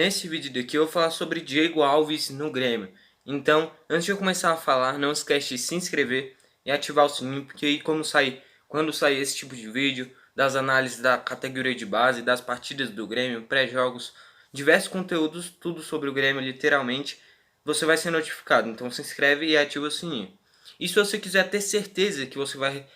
nesse vídeo daqui eu vou falar sobre Diego Alves no Grêmio. Então, antes de eu começar a falar, não esquece de se inscrever e ativar o sininho, porque aí quando sair esse tipo de vídeo, das análises da categoria de base, das partidas do Grêmio, pré-jogos, diversos conteúdos, tudo sobre o Grêmio literalmente, você vai ser notificado. Então se inscreve e ativa o sininho. E se você quiser ter certeza que você vai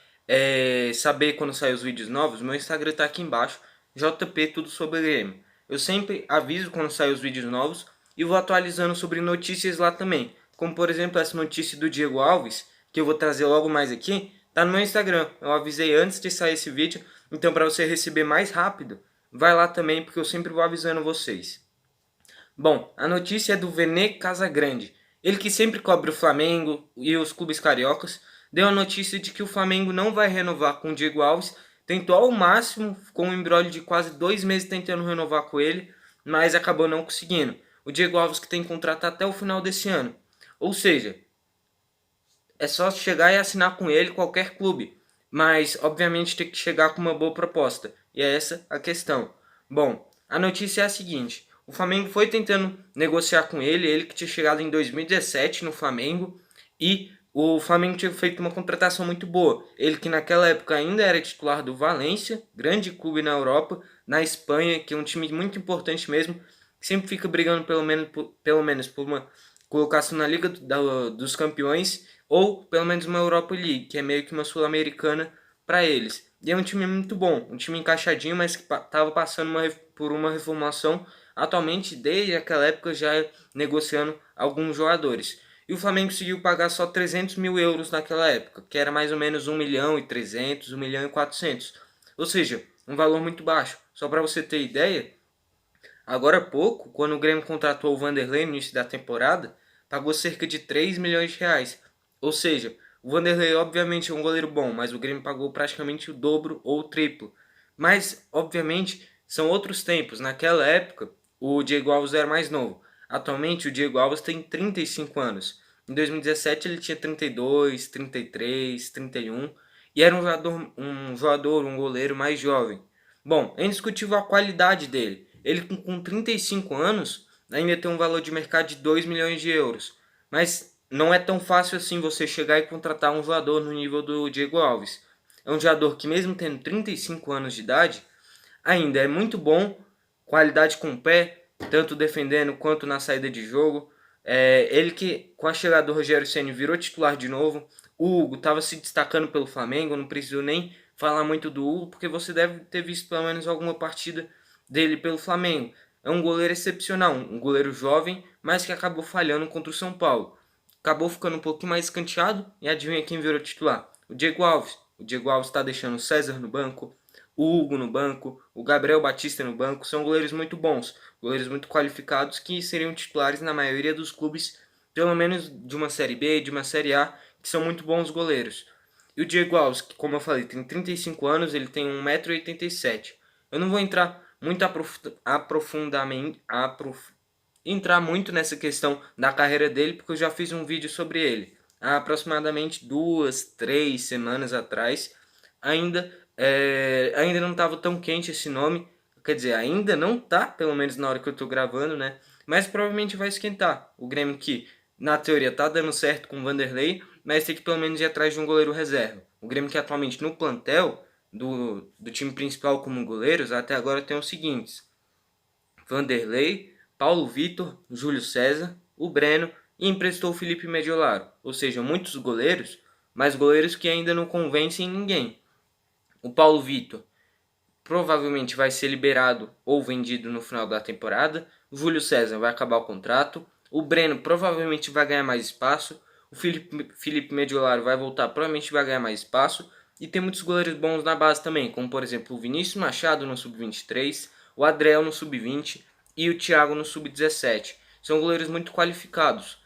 saber quando sair os vídeos novos, meu Instagram está aqui embaixo, JP Tudo Sobre o Grêmio. Eu sempre aviso quando saem os vídeos novos e vou atualizando sobre notícias lá também. Como por exemplo essa notícia do Diego Alves, que eu vou trazer logo mais aqui, tá no meu Instagram. Eu avisei antes de sair esse vídeo, então para você receber mais rápido, vai lá também porque eu sempre vou avisando vocês. Bom, a notícia é do Vene Casagrande. Ele que sempre cobre o Flamengo e os clubes cariocas, deu a notícia de que o Flamengo não vai renovar com o Diego Alves. Tentou ao máximo, com um embrólio de quase 2 meses tentando renovar com ele, mas acabou não conseguindo. O Diego Alves que tem contrato até o final desse ano. Ou seja, é só chegar e assinar com ele qualquer clube. Mas, obviamente, tem que chegar com uma boa proposta. E é essa a questão. Bom, a notícia é a seguinte. O Flamengo foi tentando negociar com ele que tinha chegado em 2017 no Flamengo. E o Flamengo tinha feito uma contratação muito boa. Ele que naquela época ainda era titular do Valência, grande clube na Europa, na Espanha, que é um time muito importante mesmo. Que sempre fica brigando pelo menos por uma colocação na Liga dos Campeões ou pelo menos uma Europa League, que é meio que uma sul-americana para eles. E é um time muito bom, um time encaixadinho, mas que estava passando por uma reformulação atualmente, desde aquela época, já negociando alguns jogadores. E o Flamengo conseguiu pagar só 300 mil euros naquela época, que era mais ou menos 1 milhão e 300, 1 milhão e 400. Ou seja, um valor muito baixo. Só para você ter ideia, agora há pouco, quando o Grêmio contratou o Vanderlei no início da temporada, pagou cerca de 3 milhões de reais. Ou seja, o Vanderlei obviamente é um goleiro bom, mas o Grêmio pagou praticamente o dobro ou o triplo. Mas, obviamente, são outros tempos. Naquela época, o Diego Alves era mais novo. Atualmente, o Diego Alves tem 35 anos. Em 2017, ele tinha 32, 33, 31 e era um goleiro mais jovem. Bom, é indiscutível a qualidade dele. Ele com 35 anos ainda tem um valor de mercado de 2 milhões de euros. Mas não é tão fácil assim você chegar e contratar um jogador no nível do Diego Alves. É um jogador que mesmo tendo 35 anos de idade, ainda é muito bom, qualidade com o pé, tanto defendendo quanto na saída de jogo. Ele que com a chegada do Rogério Ceni virou titular de novo. O Hugo estava se destacando pelo Flamengo, não preciso nem falar muito do Hugo, porque você deve ter visto pelo menos alguma partida dele pelo Flamengo. É um goleiro excepcional, um goleiro jovem, mas que acabou falhando contra o São Paulo. Acabou ficando um pouquinho mais escanteado e adivinha quem virou titular? O Diego Alves. O Diego Alves está deixando o César no banco, o Hugo no banco, o Gabriel Batista no banco. São goleiros muito bons, goleiros muito qualificados que seriam titulares na maioria dos clubes, pelo menos de uma Série B, de uma Série A, que são muito bons goleiros. E o Diego Alves, que como eu falei, tem 35 anos, ele tem 1,87 m. Eu não vou entrar muito entrar muito nessa questão da carreira dele, porque eu já fiz um vídeo sobre ele há aproximadamente 2, 3 semanas atrás. Ainda não estava tão quente esse nome, quer dizer, ainda não tá, pelo menos na hora que eu tô gravando, né? Mas provavelmente vai esquentar. O Grêmio que, na teoria, tá dando certo com o Vanderlei, mas tem que pelo menos ir atrás de um goleiro reserva. O Grêmio que atualmente no plantel do time principal como goleiros, até agora tem os seguintes: Vanderlei, Paulo Vitor, Júlio César, o Breno e emprestou o Felipe Mediolaro. Ou seja, muitos goleiros, mas goleiros que ainda não convencem ninguém. O Paulo Vitor provavelmente vai ser liberado ou vendido no final da temporada. O Júlio César vai acabar o contrato. O Breno provavelmente vai ganhar mais espaço. O Felipe Mediolaro vai voltar, provavelmente vai ganhar mais espaço. E tem muitos goleiros bons na base também, como por exemplo o Vinícius Machado no Sub-23, o Adriel no Sub-20 e o Thiago no Sub-17. São goleiros muito qualificados.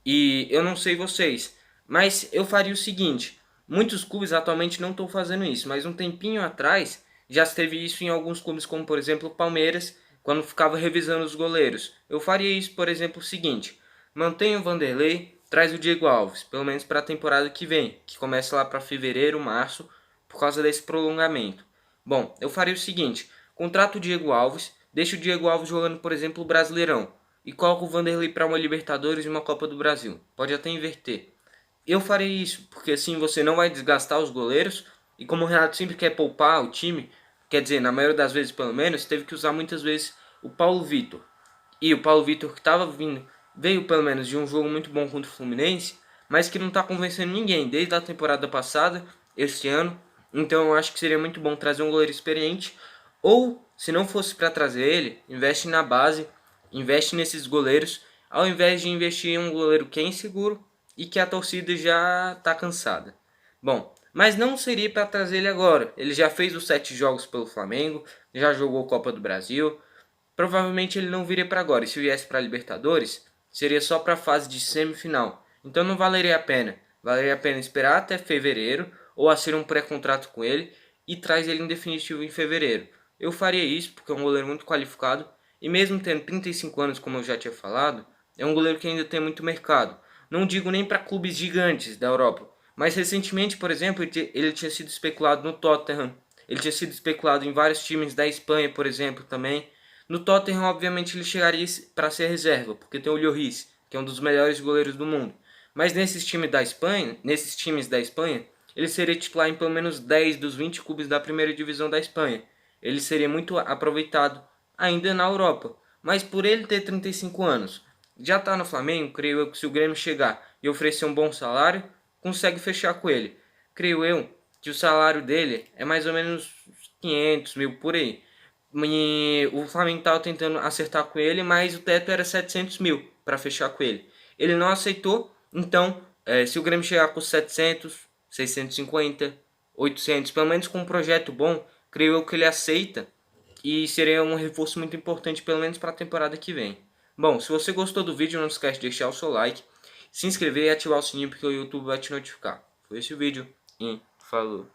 E eu não sei vocês, mas eu faria o seguinte: muitos clubes atualmente não estão fazendo isso, mas um tempinho atrás já teve isso em alguns clubes, como por exemplo o Palmeiras, quando ficava revisando os goleiros. Eu faria isso, por exemplo, o seguinte: mantenha o Vanderlei, traz o Diego Alves, pelo menos para a temporada que vem, que começa lá para fevereiro, março, por causa desse prolongamento. Bom, eu faria o seguinte: contrato o Diego Alves, deixa o Diego Alves jogando, por exemplo, o Brasileirão e coloca o Vanderlei para uma Libertadores e uma Copa do Brasil. Pode até inverter. Eu farei isso, porque assim você não vai desgastar os goleiros. E como o Renato sempre quer poupar o time, quer dizer, na maioria das vezes pelo menos, teve que usar muitas vezes o Paulo Vitor. E o Paulo Vitor que estava vindo, veio pelo menos de um jogo muito bom contra o Fluminense, mas que não está convencendo ninguém desde a temporada passada, este ano. Então eu acho que seria muito bom trazer um goleiro experiente. Ou, se não fosse para trazer ele, investe na base, investe nesses goleiros, ao invés de investir em um goleiro que é inseguro e que a torcida já está cansada. Bom, mas não seria para trazer ele agora. Ele já fez os 7 jogos pelo Flamengo, já jogou Copa do Brasil. Provavelmente ele não viria para agora. E se viesse para Libertadores, seria só para a fase de semifinal. Então não valeria a pena. Valeria a pena esperar até fevereiro ou assinar um pré-contrato com ele e traz ele em definitivo em fevereiro. Eu faria isso porque é um goleiro muito qualificado e mesmo tendo 35 anos, como eu já tinha falado, é um goleiro que ainda tem muito mercado. Não digo nem para clubes gigantes da Europa, mas recentemente, por exemplo, ele tinha sido especulado no Tottenham, ele tinha sido especulado em vários times da Espanha, por exemplo, também. No Tottenham, obviamente, ele chegaria para ser reserva, porque tem o Lloris, que é um dos melhores goleiros do mundo. Mas nesses times da Espanha, ele seria titular em pelo menos 10 dos 20 clubes da primeira divisão da Espanha. Ele seria muito aproveitado ainda na Europa. Mas por ele ter 35 anos, já está no Flamengo, creio eu que se o Grêmio chegar e oferecer um bom salário, consegue fechar com ele. Creio eu que o salário dele é mais ou menos 500 mil por aí. E o Flamengo estava tentando acertar com ele, mas o teto era 700 mil para fechar com ele. Ele não aceitou, então se o Grêmio chegar com 700, 650, 800, pelo menos com um projeto bom, creio eu que ele aceita e seria um reforço muito importante, pelo menos para a temporada que vem. Bom, se você gostou do vídeo, não esquece de deixar o seu like, se inscrever e ativar o sininho porque o YouTube vai te notificar. Foi esse o vídeo e falou!